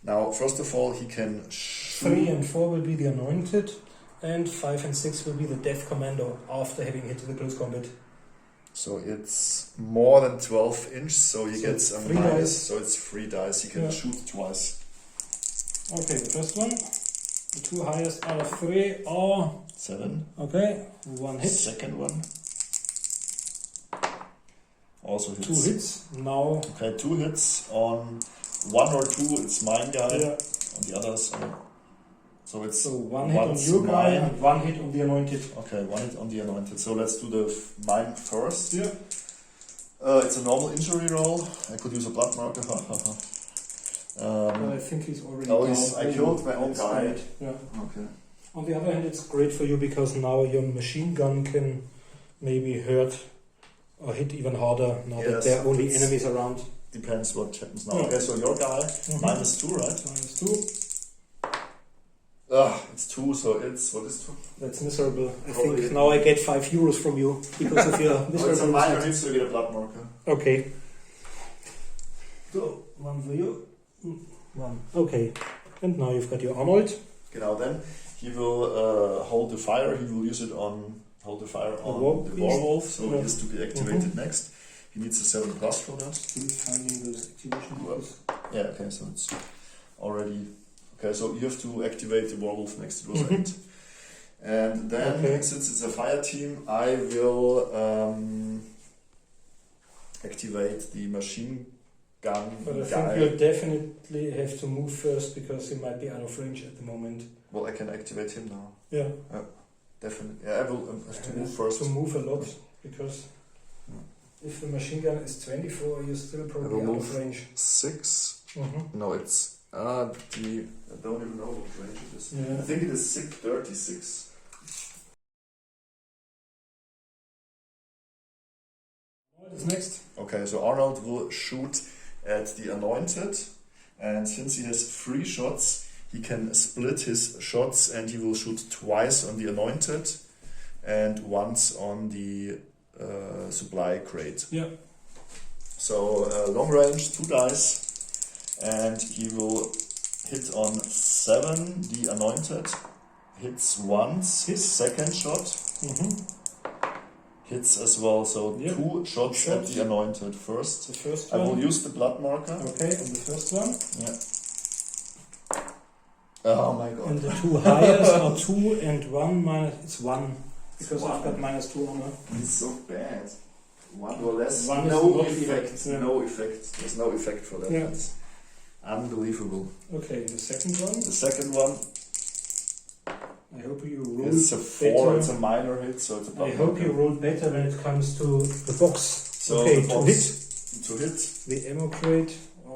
Now, first of all, he can shoot. 3 and 4 will be the anointed, and 5 and 6 will be the death commando after having hit the close combat. So it's more than 12 inch, so he gets a 3 minus, dice. so it's 3 dice. He can shoot twice. Okay, the first one. The 2 highest out of 3 are 7. okay, 1 hit. Second one. Also hits. 2 hits. Now. Okay, 2 hits on 1 or 2. It's mine guy. Yeah. On the others. So it's so 1 hit on your guy and 1 hit on the anointed. Okay, 1 hit on the anointed. So let's do the mine first. Yeah. It's a normal injury roll. I could use a blood marker. I think he's already down. I killed my own guy. Yeah. Okay. On the other hand, it's great for you because now your machine gun can maybe hurt or hit even harder now that there are only enemies around. Depends what happens now. Okay, so your guy, -2, right? -2. It's 2, so it's, what is 2? That's miserable. I think now I get 5 euros from you because of your miserable. It's a minor hit, so you get a blood marker. Okay. So, 1 for you. 1. Okay. And now you've got your Arnold. Genau, then he will hold the fire. He will use it on the werewolf, so he has to be activated next. He needs a 7+ for that. Still finding those activation markers. Yeah, okay, so it's already... Okay, so you have to activate the werewolf next. It was 8. And then, since it's a fire team, I will activate the machine gun But I guy. think you'll definitely have to move first because he might be out of range at the moment. Well, I can activate him now. Yeah. Definitely. Yeah, I will have to move first. To move a lot because if the machine gun is 24, you're still probably out of range. 6. No, it's I don't even know what range it is. Yeah. I think it is 636. What is next? Okay, so Arnold will shoot at the Anointed, and since he has 3 shots, he can split his shots and he will shoot twice on the Anointed and once on the supply crate. Yeah. So long range, 2 dice, and he will hit on 7, the Anointed, hits once, his second shot, hits as well, so 2 shots at the Anointed first. The first I one. will use the blood marker. Okay, and the first one. Yeah. Oh my god. And the 2 highest are 2 and 1 minus, it's 1. Because One. I've got -2 on it. It's so bad. 1 or less. One is no not effect. effect, yeah. No effect. There's no effect for that. Yeah. It's unbelievable. Okay, the second one. The second one I hope you roll is a 4. better. It's a minor hit, so it's a blood I hope marker. you roll better when it comes to the box. So okay, the to box- hit To hit. the ammo crate.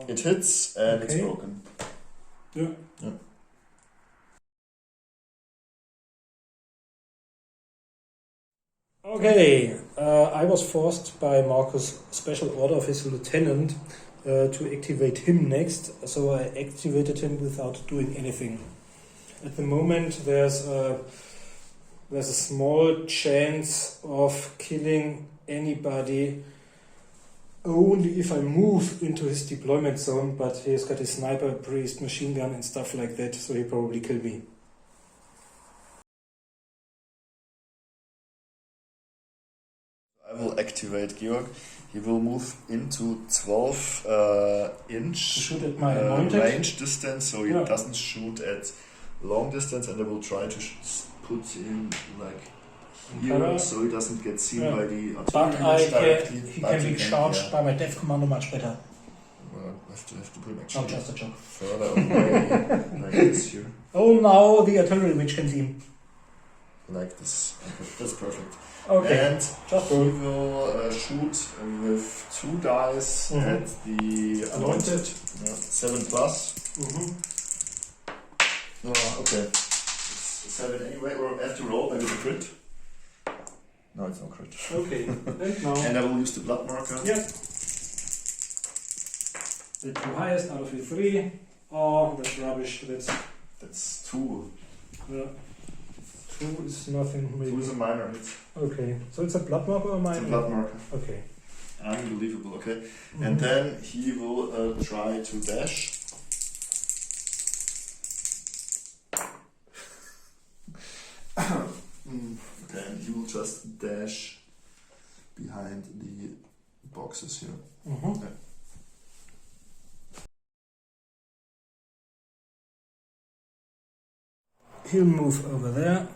It hits and it's Okay. broken. Yeah. Yeah. Okay, I was forced by Marcus' special order of his lieutenant to activate him next, so I activated him without doing anything. At the moment, there's a small chance of killing anybody only if I move into his deployment zone, but he's got his sniper, priest, machine gun and stuff like that, so he'll probably kill me. I will activate Georg. He will move into 12 inch Shoot at my anointed. range distance, so he Yeah. doesn't shoot at long distance, and I will try to put him like here, Cover. so he doesn't get seen Yeah. by the But artillery directly. he but can he be charged by my death commando much better. Well, I have to put him Not actually just a joke. further away, like this here, Oh, now the artillery which can see him. like this. Okay, that's perfect. Okay, And just he roll. will shoot with 2 dice Mhm. at the Anointed. Yeah, 7 plus. Oh, okay. It's 7 anyway, or I have to roll maybe the crit. No, it's not crit. Okay, and now. And I will use the blood marker. Yeah. The 2 highest out of the 3. Oh, that's rubbish. That's 2. 2 is nothing. 2 Maybe. is a minor hit. Okay, so it's a blood marker or It's mine? a blood marker. Okay. Unbelievable, okay. And then he will try to dash. Okay, and he will just dash behind the boxes here. Mhm. Yeah. He'll move over there.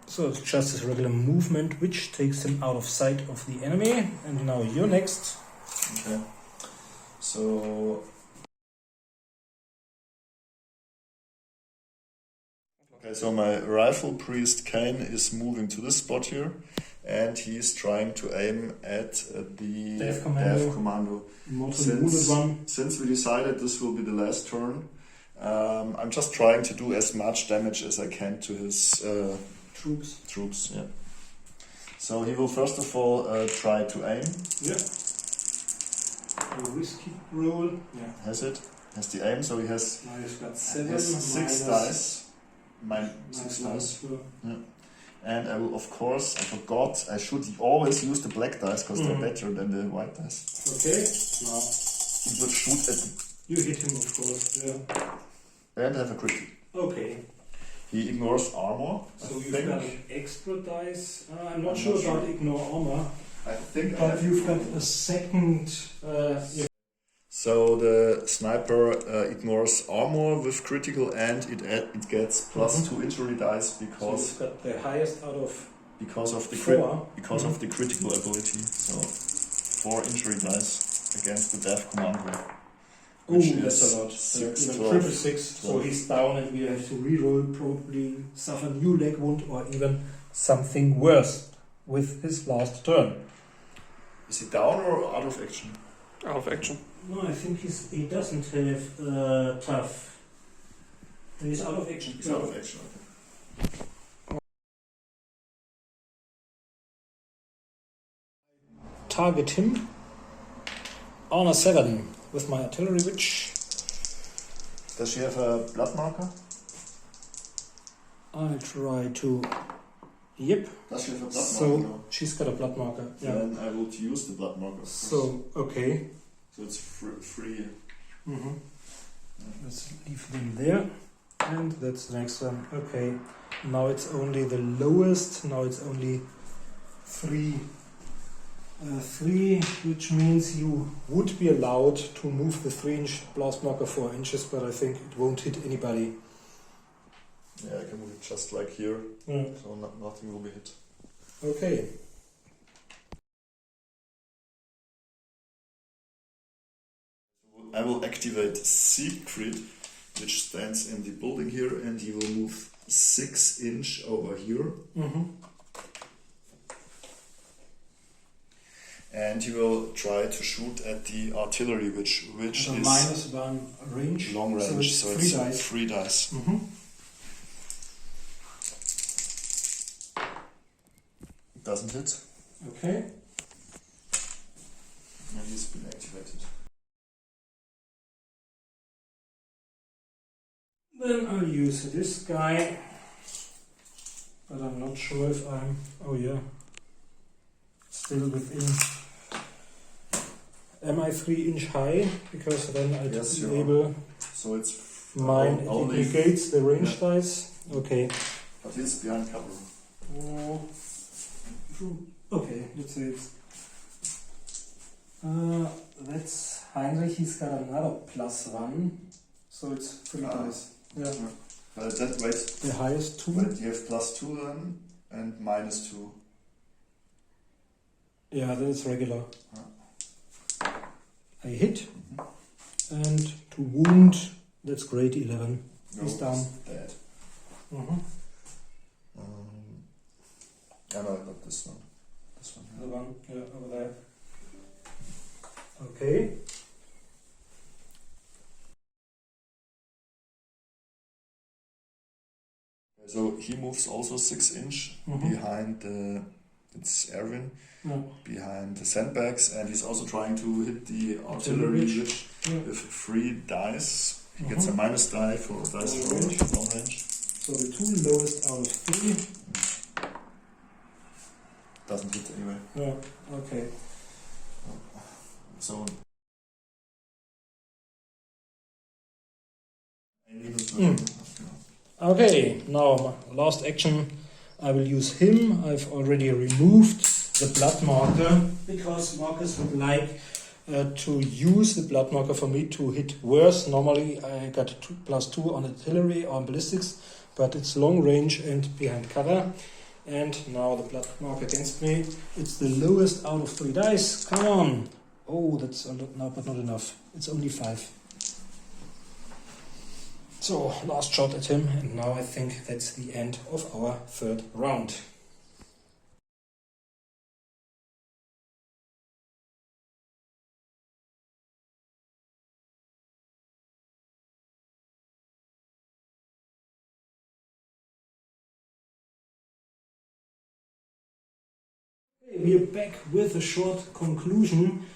So it's just his regular movement, which takes him out of sight of the enemy. And now you're next. Okay. So. Okay, so my rifle priest Kane is moving to this spot here, and he is trying to aim at the Death Commando. Commando. Mortally wounded one. Since we decided this will be the last turn, I'm just trying to do as much damage as I can to his troops. Yeah. So he will first of all try to aim. Yeah. A risky roll. Yeah. Has it? Has the aim? So he has, Now he's got 7. has 6 dice. Mine 6 dice. So Yeah. And I will, of course, I forgot, I should always use the black dice because they're better than the white dice. okay. Now He would shoot at you hit him, of course. Yeah. and have a crit. Okay. He ignores armor. So I you've think. got an extra dice. I'm not I'm sure not sure. about ignore armor, I think I but have you've got a second. So the sniper ignores armor with critical, and it gets plus 2 injury dice So because you've got the highest out of of the 4. of the critical ability. So 4 injury dice against the death commando. Oh, Which that's is a lot. 6, Even 12, triple 6. So 12. he's down, and we have to reroll, probably suffer new leg wound, or even something worse with his last turn. Is he down or out of action? Out of action. No, I think he doesn't have tough. He's out of action. He's out of action, okay. Target him on a 7 with my artillery witch. Does she have a blood marker? I'll try to. Yep. Does she have a blood marker? So she's got a blood marker. Yeah. Then I would use the blood marker. So okay. So it's free. Mm-hmm. Let's leave them there, and that's the next one. Okay. Now it's only the lowest. Now it's only 3. 3, which means you would be allowed to move the 3-inch blast marker 4 inches, but I think it won't hit anybody. Yeah, I can move it just like here, Mm. so nothing will be hit. Okay. I will activate Secret, which stands in the building here, and he will move 6 inch over here. Mm-hmm. And he will try to shoot at the artillery, which So is -1 range. long range, so three it's dice. 3 dice. Mm-hmm. Doesn't hit, Okay. and he's been activated. Then I'll use this guy, but I'm not sure if I'm. Oh yeah. Still within. Am I 3-inch high? Because then I'd Yes, be you are. able. So it's Mine it only, negates the range Yeah. dice. Okay. but he's behind cover. Okay, let's say it's. That's Heinrich. He's got another +1, so it's 3 dice. Yeah. That wait, The highest 2. wait, you have +2 then, and -2. Yeah, that is regular. I hit, and to wound, that's great, 11. No, He's down. Dead. Mm-hmm. I know, not this one. This one. The one, yeah, over there. Okay. So he moves also 6 inch Mhm. behind the. It's Erwin Yeah. behind the sandbags, and he's also trying to hit the artillery Artillery. Yeah. with 3 dice. He gets a minus die for dice for Long range. long range. So the 2 lowest out of 3. Doesn't hit anyway. Yeah. Okay. So. Okay. Now last action. I will use him. I've already removed the blood marker because Marcus would like to use the blood marker for me to hit worse. Normally I got +2 on artillery or on ballistics, but it's long range and behind cover. And now the blood marker against me. It's the lowest out of 3 dice. Come on. Oh, that's a lot now, but not enough. It's only 5. So, last shot at him, and now I think that's the end of our 3rd round. We are back with a short conclusion.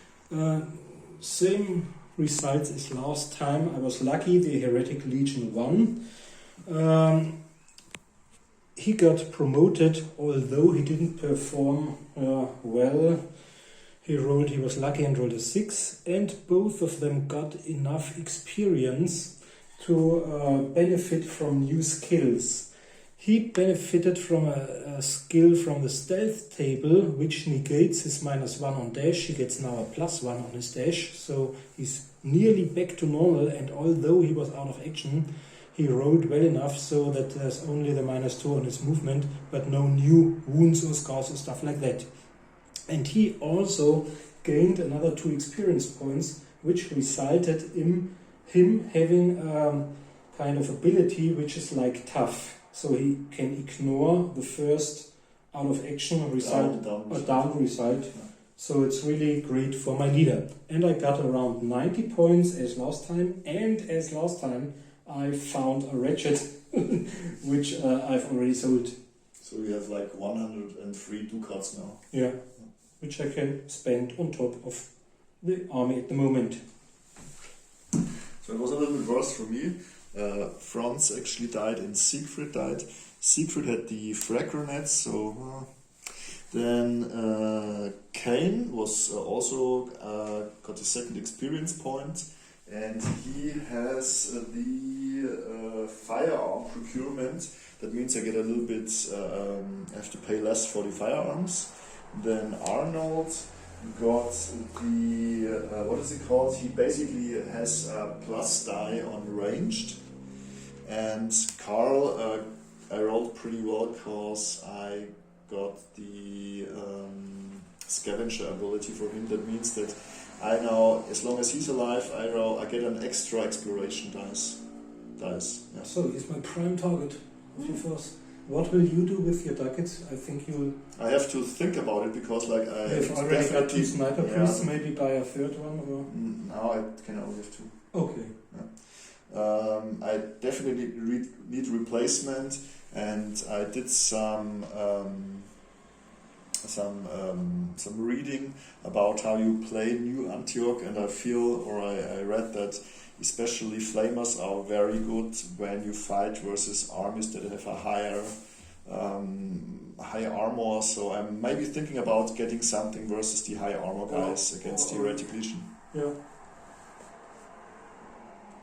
Same results as last time. I was lucky, the Heretic Legion won. He got promoted, although he didn't perform well. He was lucky and rolled a 6, and both of them got enough experience to benefit from new skills. He benefited from a skill from the stealth table, which negates his -1 on dash. He gets now a +1 on his dash, so he's nearly back to normal, and although he was out of action, he rolled well enough so that there's only the -2 on his movement, but no new wounds or scars or stuff like that. And he also gained another 2 experience points, which resulted in him having kind of ability which is like tough. So he can ignore the first out of action result or down result So it's really great for my leader. And I got around 90 points as last time. And as last time, I found a Ratchet, which I've already sold. So we have like 103 ducats now. Yeah, which I can spend on top of the army at the moment. So it was a little bit worse for me. Franz actually died and Siegfried died. Siegfried had the frag grenades, so... Then Cain was also got a second experience point, and he has the firearm procurement. That means I get a little bit, have to pay less for the firearms. Then Arnold got the, what is it called? He basically has a plus die on ranged. And Karl, I rolled pretty well because I got the scavenger ability for him. That means that I now, as long as he's alive, I get an extra exploration dice. Yeah. So he's my prime target. What will you do with your ducats? I think you'll... I have to think about it because like I... If I already got 2 sniper priests, maybe buy a third one or... Now I can only have 2. Okay. Yeah. I definitely need replacement, and I did some reading about how you play New Antioch, and I feel, or I read that especially flamers are very good when you fight versus armies that have a higher armor. So I'm maybe thinking about getting something versus the high armor guys against the Heretic Legion. Yeah.